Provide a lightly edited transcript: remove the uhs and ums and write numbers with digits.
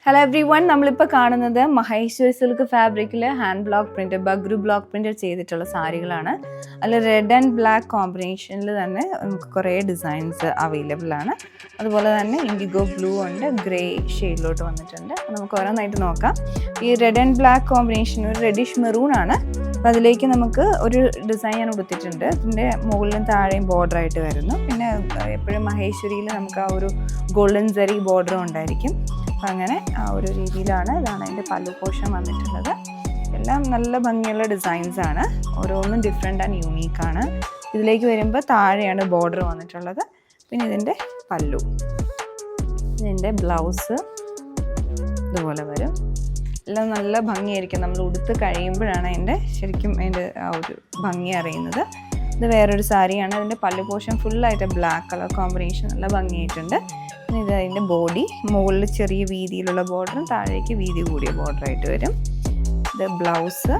Hello every one, നമ്മളിപ്പോൾ കാണുന്നത് Maheshwari silk ഫാബ്രിക്കിൽ hand block print, Bagru block print ചെയ്തിട്ടുള്ള സാരികളാണ്. അതിൽ റെഡ് ആൻഡ് ബ്ലാക്ക് കോമ്പിനേഷനിൽ തന്നെ നമുക്ക് കുറേ ഡിസൈൻസ് അവൈലബിൾ ആണ്. അതുപോലെ തന്നെ ഇൻഡിഗോ ബ്ലൂ ഉണ്ട്, ഗ്രേ ഷെയ്ഡിലോട്ട് വന്നിട്ടുണ്ട്. നമുക്ക് ഓരോന്നായിട്ട് നോക്കാം. ഈ റെഡ് ആൻഡ് ബ്ലാക്ക് കോമ്പിനേഷൻ ഒരു റെഡിഷ് മെറൂൺ ആണ്. അപ്പോൾ അതിലേക്ക് നമുക്ക് ഒരു ഡിസൈൻ ഞാൻ കൊടുത്തിട്ടുണ്ട്. ഇതിൻ്റെ മുകളിലും താഴെയും ബോർഡർ ആയിട്ട് വരുന്നു. പിന്നെ എപ്പോഴും മഹേശ്വരിയിൽ നമുക്ക് ആ ഒരു ഗോൾഡൻ സരി ബോർഡറും ഉണ്ടായിരിക്കും. അപ്പം അങ്ങനെ ആ ഒരു രീതിയിലാണ്. ഇതാണ് അതിൻ്റെ പല്ലു പോർഷൻ വന്നിട്ടുള്ളത്. എല്ലാം നല്ല ഭംഗിയുള്ള ഡിസൈൻസാണ്, ഓരോന്നും ഡിഫറെൻ്റ് ആൻഡ് യൂണീക്കാണ്. ഇതിലേക്ക് വരുമ്പോൾ താഴെയാണ് ബോർഡർ വന്നിട്ടുള്ളത്. പിന്നെ ഇതിൻ്റെ പല്ലു, ഇതിൻ്റെ ബ്ലൗസ് ഇതുപോലെ വരും. എല്ലാം നല്ല ഭംഗിയായിരിക്കും. നമ്മൾ ഉടുത്ത് കഴിയുമ്പോഴാണ് ശരിക്കും അതിൻ്റെ ആ ഒരു ഭംഗി അറിയുന്നത്. ഇത് വേറൊരു സാരിയാണ്. ഇതിൻ്റെ പല്ലു പോർഷൻ ഫുള്ളായിട്ട് ബ്ലാക്ക് കളർ കോമ്പിനേഷൻ നല്ല ഭംഗിയായിട്ടുണ്ട്. പിന്നെ ഇത് അതിൻ്റെ ബോഡി, മുകളിൽ ചെറിയ വീതിയിലുള്ള ബോർഡറും താഴേക്ക് വീതി കൂടിയ ബോർഡറായിട്ട് വരും. ഇത് ബ്ലൗസ്,